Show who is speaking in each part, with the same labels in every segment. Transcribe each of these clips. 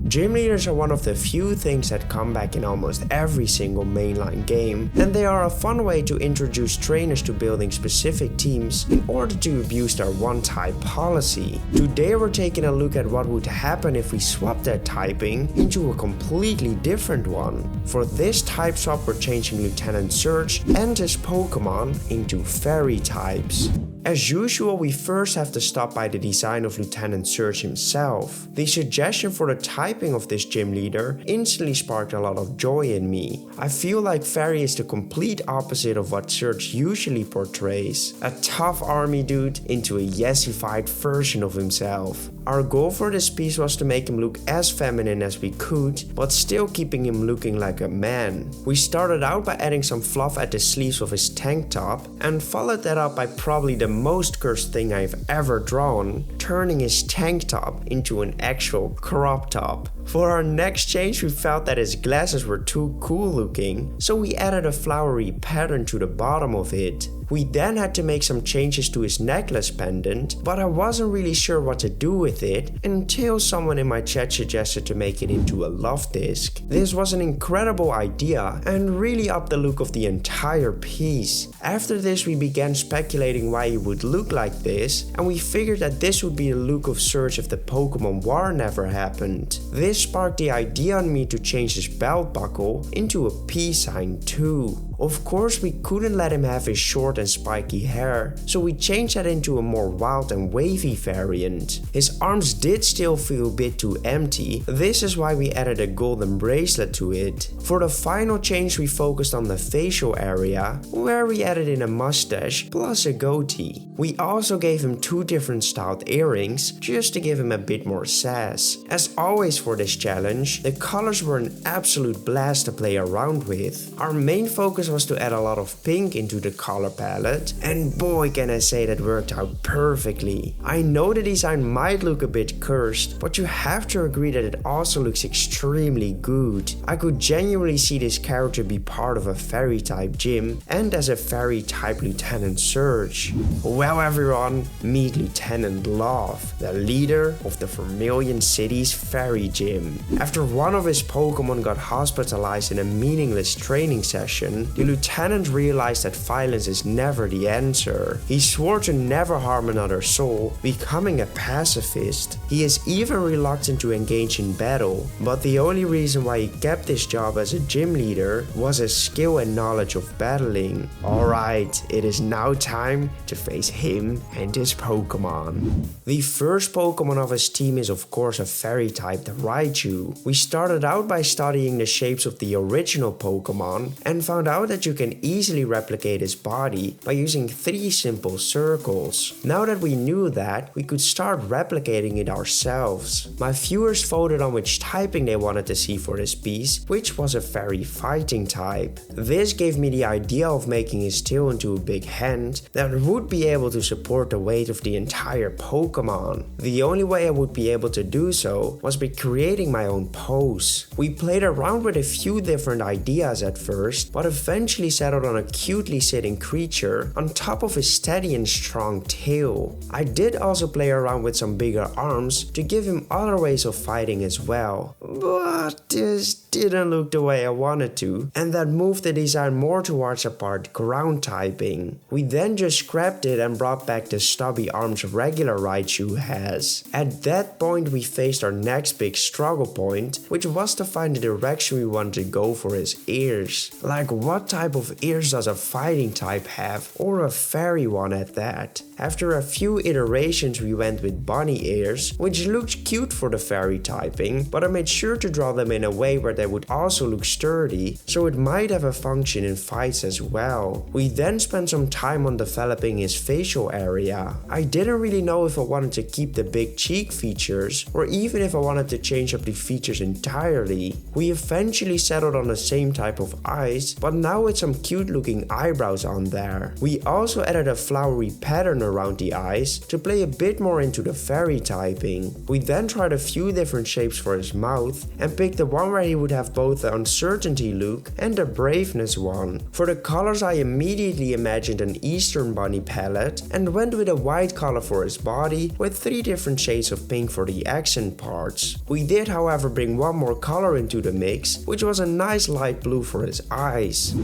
Speaker 1: Gym leaders are one of the few things that come back in almost every single mainline game, and they are a fun way to introduce trainers to building specific teams in order to abuse their one-type policy. Today we're taking a look at what would happen if we swap their typing into a completely different one. For this type swap, we're changing Lieutenant Surge and his Pokemon into fairy types. As usual, we first have to stop by the design of Lieutenant Surge himself. The suggestion for the typing of this gym leader instantly sparked a lot of joy in me. I feel like Fairy is the complete opposite of what Surge usually portrays. A tough army dude into a yesified version of himself. Our goal for this piece was to make him look as feminine as we could, but still keeping him looking like a man. We started out by adding some fluff at the sleeves of his tank top, and followed that up by probably the most cursed thing I've ever drawn, turning his tank top into an actual crop top. For our next change, we felt that his glasses were too cool looking, so we added a flowery pattern to the bottom of it. We then had to make some changes to his necklace pendant, but I wasn't really sure what to do with it until someone in my chat suggested to make it into a love disc. This was an incredible idea and really upped the look of the entire piece. After this, we began speculating why he would look like this, and we figured that this would be the look of Surge if the Pokemon War never happened. This sparked the idea on me to change his belt buckle into a peace sign too. Of course, we couldn't let him have his short and spiky hair, so we changed that into a more wild and wavy variant. His arms did still feel a bit too empty, this is why we added a golden bracelet to it. For the final change, we focused on the facial area, where we added in a mustache plus a goatee. We also gave him two different styled earrings, just to give him a bit more sass. As always for this challenge, the colors were an absolute blast to play around with. Our main focus was to add a lot of pink into the color palette, and boy can I say that worked out perfectly. I know the design might look a bit cursed, but you have to agree that it also looks extremely good. I could genuinely see this character be part of a fairy type gym and as a fairy type Lieutenant Surge. Well everyone, meet Lieutenant Love, the leader of the Vermilion City's fairy gym. After one of his Pokemon got hospitalized in a meaningless training session, the lieutenant realized that violence is never the answer. He swore to never harm another soul, becoming a pacifist. He is even reluctant to engage in battle, but the only reason why he kept this job as a gym leader was his skill and knowledge of battling. Alright, it is now time to face him and his Pokemon. The first Pokemon of his team is of course a fairy type, the Raichu. We started out by studying the shapes of the original Pokemon and found out that you can easily replicate his body by using 3 simple circles. Now that we knew that, we could start replicating it ourselves. My viewers voted on which typing they wanted to see for this piece, which was a fairy fighting type. This gave me the idea of making his tail into a big hand that would be able to support the weight of the entire Pokemon. The only way I would be able to do so was by creating my own pose. We played around with a few different ideas at first, but eventually settled on a cutely sitting creature on top of a steady and strong tail. I did also play around with some bigger arms to give him other ways of fighting as well, but this didn't look the way I wanted to, and that moved the design more towards a part ground typing. We then just scrapped it and brought back the stubby arms regular Raichu has. At that point we faced our next big struggle point, which was to find the direction we wanted to go for his ears. Like, what type of ears does a fighting type have, or a fairy one at that? After a few iterations we went with bunny ears, which looked cute for the fairy typing, but I made sure to draw them in a way where they would also look sturdy, so it might have a function in fights as well. We then spent some time on developing his facial area. I didn't really know if I wanted to keep the big cheek features, or even if I wanted to change up the features entirely. We eventually settled on the same type of eyes, but now with some cute looking eyebrows on there. We also added a flowery pattern around the eyes to play a bit more into the fairy typing. We then tried a few different shapes for his mouth and picked the one where he would have both the uncertainty look and the braveness one. For the colors, I immediately imagined an Eastern bunny palette and went with a white color for his body with 3 different shades of pink for the accent parts. We did however bring one more color into the mix, which was a nice light blue for his eyes.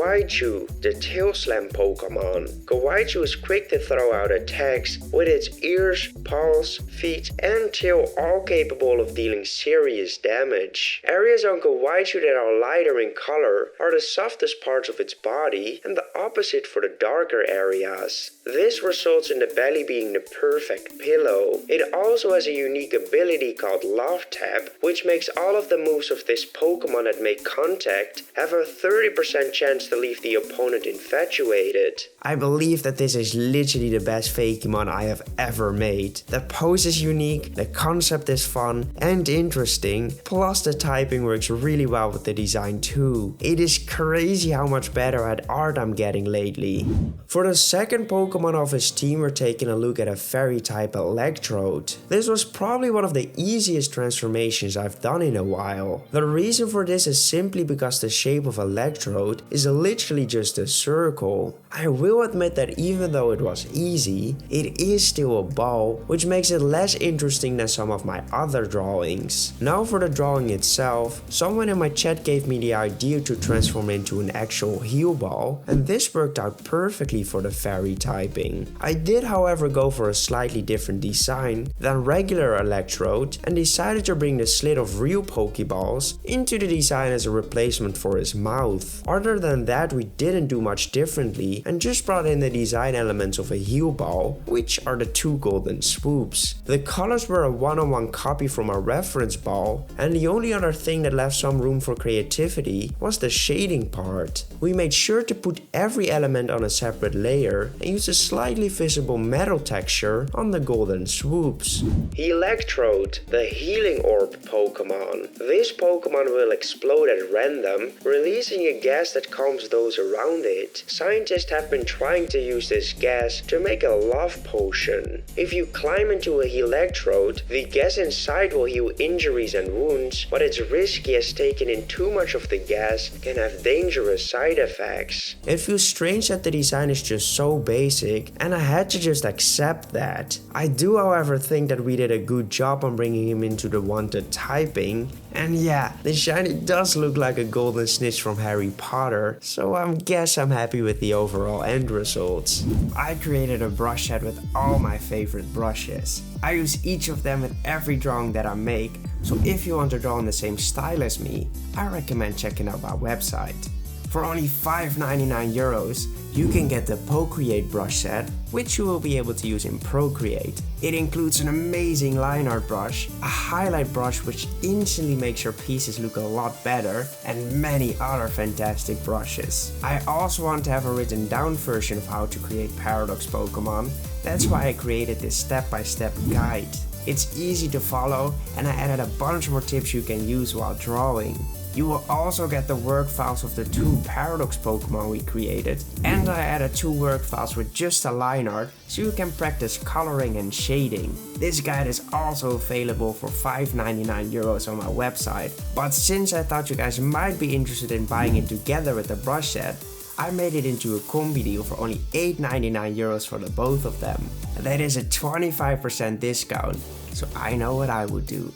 Speaker 1: Raichu, the tail slam Pokemon. Raichu is quick to throw out attacks with its ears, paws, feet and tail all capable of dealing serious damage. Areas on Raichu that are lighter in color are the softest parts of its body and the opposite for the darker areas. This results in the belly being the perfect pillow. It also has a unique ability called Love Tap, which makes all of the moves of this Pokemon that make contact have a 30% chance to leave the opponent infatuated. I believe that this is literally the best Fakemon I have ever made. The pose is unique, the concept is fun and interesting, plus the typing works really well with the design too. It is crazy how much better at art I'm getting lately. For the second Pokemon of his team, we're taking a look at a fairy type Electrode. This was probably one of the easiest transformations I've done in a while. The reason for this is simply because the shape of Electrode is literally just a circle. I will admit that even though it was easy, it is still a ball, which makes it less interesting than some of my other drawings. Now for the drawing itself, someone in my chat gave me the idea to transform into an actual heal ball, and this worked out perfectly for the fairy typing. I did however go for a slightly different design than regular Electrode and decided to bring the slit of real Pokeballs into the design as a replacement for his mouth. Other than that, we didn't do much differently and just brought in the design elements of a heal ball, which are the 2 golden swoops. The colors were a 1-on-1 copy from a reference ball, and the only other thing that left some room for creativity was the shading part. We made sure to put every element on a separate layer and used a slightly visible metal texture on the golden swoops. Electrode, the healing orb Pokemon. This Pokemon will explode at random, releasing a gas that calms those around it. Scientists have been trying to use this gas to make a love potion. If you climb into a Electrode, the gas inside will heal injuries and wounds, but it's risky as taking in too much of the gas can have dangerous side effects. It feels strange that the design is just so basic, and I had to just accept that. I do however think that we did a good job on bringing him into the wanted typing, and yeah, the shiny does look like a golden snitch from Harry Potter, so I guess I'm happy with the overall end results. I created a brush set with all my favorite brushes. I use each of them with every drawing that I make, so if you want to draw in the same style as me, I recommend checking out my website. For only €5.99, you can get the Procreate brush set, which you will be able to use in Procreate. It includes an amazing line art brush, a highlight brush which instantly makes your pieces look a lot better, and many other fantastic brushes. I also want to have a written down version of how to create Paradox Pokemon. That's why I created this step-by-step guide. It's easy to follow, and I added a bunch more tips you can use while drawing. You will also get the work files of the 2 Paradox Pokemon we created, and I added 2 work files with just a line art so you can practice coloring and shading. This guide is also available for €5.99 on my website, but since I thought you guys might be interested in buying it together with the brush set, I made it into a combi deal for only €8.99 for the both of them. That is a 25% discount, so I know what I would do.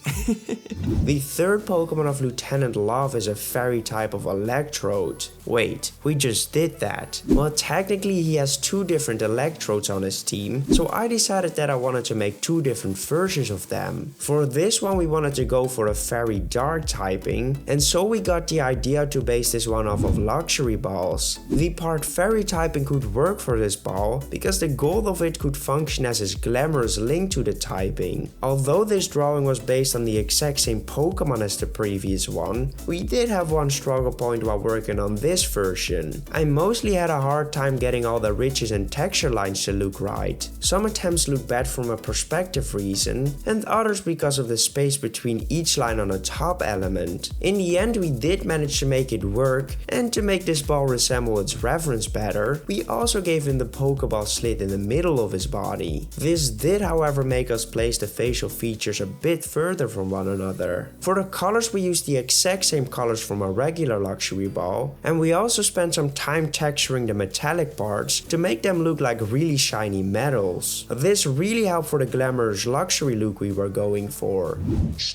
Speaker 1: The third Pokemon of Lieutenant Love is a fairy type of Electrode. Wait, we just did that. Well, technically he has 2 different Electrodes on his team, so I decided that I wanted to make 2 different versions of them. For this one we wanted to go for a fairy dark typing, and so we got the idea to base this one off of luxury balls. The part fairy typing could work for this ball, because the gold of it could function as his glamorous link to the typing. Although this drawing was based on the exact same Pokemon as the previous one, we did have one struggle point while working on this version. I mostly had a hard time getting all the ridges and texture lines to look right. Some attempts look bad from a perspective reason, and others because of the space between each line on a top element. In the end we did manage to make it work, and to make this ball resemble its reference better, we also gave him the Pokeball slit in the middle of his body. This did however make us place the face facial features a bit further from one another. For the colors we used the exact same colors from a regular luxury ball, and we also spent some time texturing the metallic parts to make them look like really shiny metals. This really helped for the glamorous luxury look we were going for.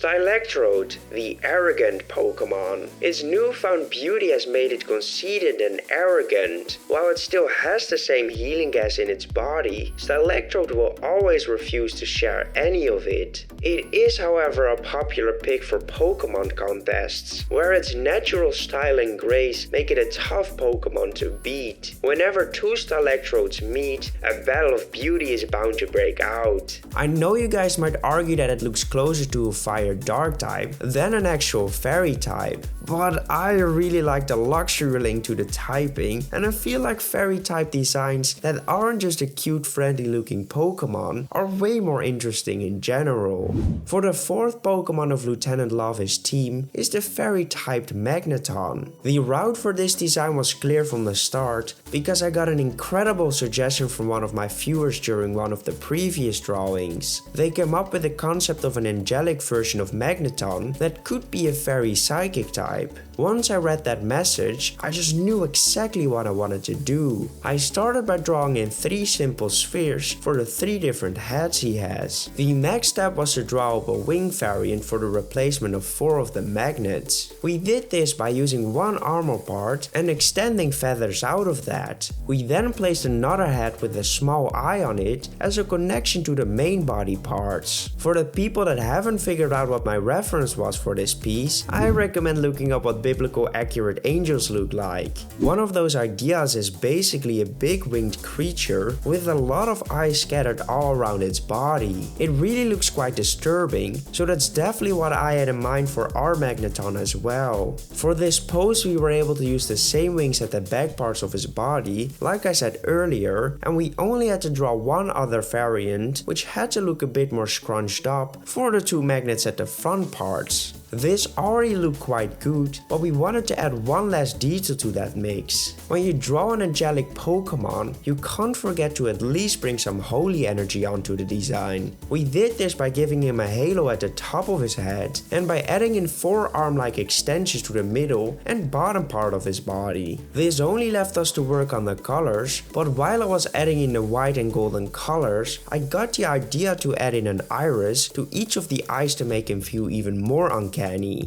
Speaker 1: Electrode, the arrogant Pokemon. Its newfound beauty has made it conceited and arrogant. While it still has the same healing gas in its body, Electrode will always refuse to share any of it. It is, however, a popular pick for Pokemon contests, where its natural style and grace make it a tough Pokemon to beat. Whenever two Electrodes meet, a battle of beauty is bound to break out. I know you guys might argue that it looks closer to a fire dark type than an actual fairy type, but I really like the luxury link to the typing, and I feel like fairy type designs that aren't just a cute friendly looking Pokemon are way more interesting in general. For the fourth Pokemon of Lieutenant Love's team is the fairy typed Magneton. The route for this design was clear from the start because I got an incredible suggestion from one of my viewers during one of the previous drawings. They came up with the concept of an angelic version of Magneton that could be a fairy psychic type. Once I read that message, I just knew exactly what I wanted to do. I started by drawing in 3 simple spheres for the 3 different heads he has. The next step was to draw up a wing variant for the replacement of 4 of the magnets. We did this by using one armor part and extending feathers out of that. We then placed another head with a small eye on it as a connection to the main body parts. For the people that haven't figured out what my reference was for this piece, I recommend looking up what biblical accurate angels look like. One of those ideas is basically a big winged creature with a lot of eyes scattered all around its body. It really looks quite disturbing, so that's definitely what I had in mind for our Magneton as well. For this pose we were able to use the same wings at the back parts of his body, like I said earlier, and we only had to draw one other variant which had to look a bit more scrunched up for the 2 magnets at the front parts. This already looked quite good, but we wanted to add one last detail to that mix. When you draw an angelic Pokemon, you can't forget to at least bring some holy energy onto the design. We did this by giving him a halo at the top of his head and by adding in 4 arm-like extensions to the middle and bottom part of his body. This only left us to work on the colors, but while I was adding in the white and golden colors, I got the idea to add in an iris to each of the eyes to make him feel even more uncanny.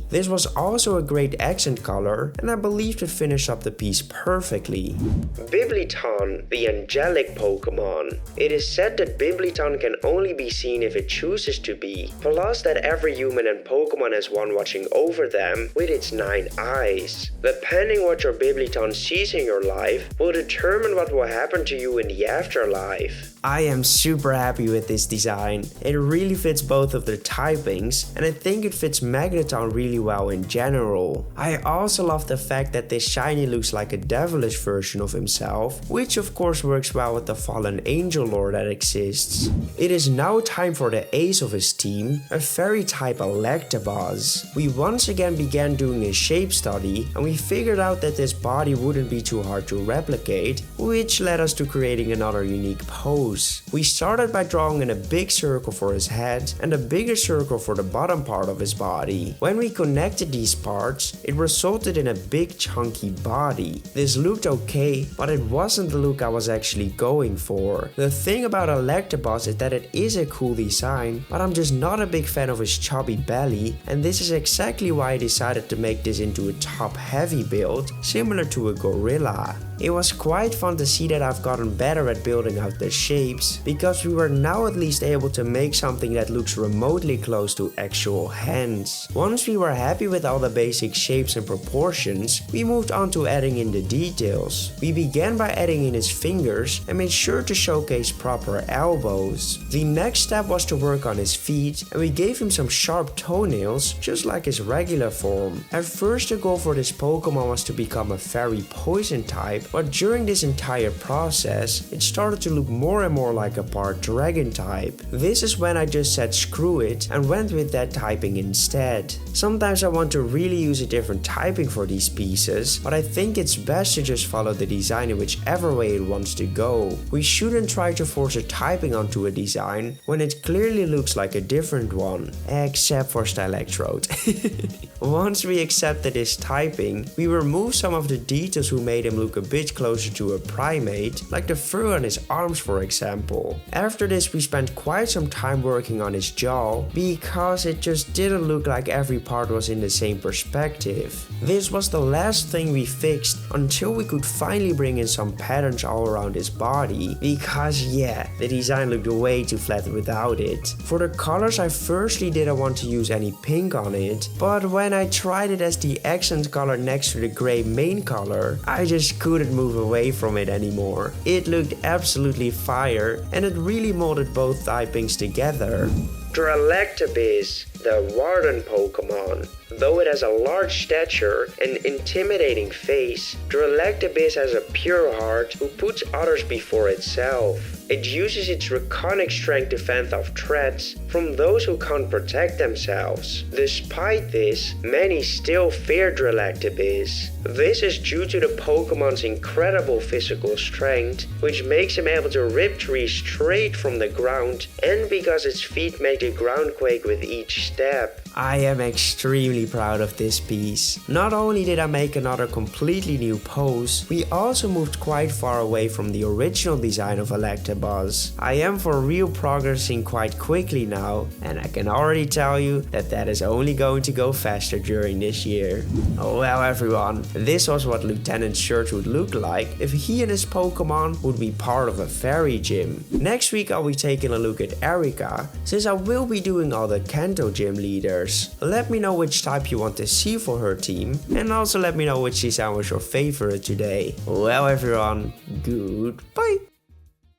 Speaker 1: This was also a great accent color, and I believed it finished up the piece perfectly. Bibliton, the angelic Pokemon. It is said that Bibliton can only be seen if it chooses to be, plus that every human and Pokemon has one watching over them with its 9 eyes. Depending what your Bibliton sees in your life will determine what will happen to you in the afterlife. I am super happy with this design. It really fits both of their typings, and I think it fits Magneton really well in general. I also love the fact that this shiny looks like a devilish version of himself, which of course works well with the fallen angel lore that exists. It is now time for the ace of his team, a fairy type Electabuzz. We once again began doing a shape study, and we figured out that this body wouldn't be too hard to replicate, which led us to creating another unique pose. We started by drawing in a big circle for his head and a bigger circle for the bottom part of his body. When we connected these parts, it resulted in a big chunky body. This looked okay, but it wasn't the look I was actually going for. The thing about Electabuzz is that it is a cool design, but I'm just not a big fan of his chubby belly, and this is exactly why I decided to make this into a top heavy build, similar to a gorilla. It was quite fun to see that I've gotten better at building out the shapes, because we were now at least able to make something that looks remotely close to actual hands. Once we were happy with all the basic shapes and proportions, we moved on to adding in the details. We began by adding in his fingers and made sure to showcase proper elbows. The next step was to work on his feet, and we gave him some sharp toenails just like his regular form. At first the goal for this Pokemon was to become a fairy poison type, but during this entire process, it started to look more and more like a part dragon type. This is when I just said screw it and went with that typing instead. Sometimes I want to really use a different typing for these pieces, but I think it's best to just follow the design in whichever way it wants to go. We shouldn't try to force a typing onto a design when it clearly looks like a different one, except for Electrode. Once we accepted his typing, we removed some of the details who made him look a bit closer to a primate, like the fur on his arms for example. After this we spent quite some time working on his jaw, because it just didn't look like every part was in the same perspective. This was the last thing we fixed until we could finally bring in some patterns all around his body, because yeah, the design looked way too flat without it. For the colors I firstly didn't want to use any pink on it, but when I tried it as the accent color next to the grey main color, I just couldn't move away from it anymore. It looked absolutely fire and it really molded both typings together. Electabuzz, the Warden Pokemon. Though it has a large stature and intimidating face, Electabuzz has a pure heart who puts others before itself. It uses its draconic strength to fend off threats from those who can't protect themselves. Despite this, many still fear Electabuzz. This is due to the Pokemon's incredible physical strength, which makes him able to rip trees straight from the ground, and because its feet make the ground quake with each step. I am extremely proud of this piece. Not only did I make another completely new pose, we also moved quite far away from the original design of Electabuzz. I am for real progressing quite quickly now, and I can already tell you that that is only going to go faster during this year. Well everyone, this was what Lieutenant Surge would look like if he and his Pokemon would be part of a fairy gym. Next week I'll be taking a look at Erika, since I will be doing all the Kanto gym leaders. Let me know which type you want to see for her team, and also let me know which design was your favorite today. Well everyone, goodbye!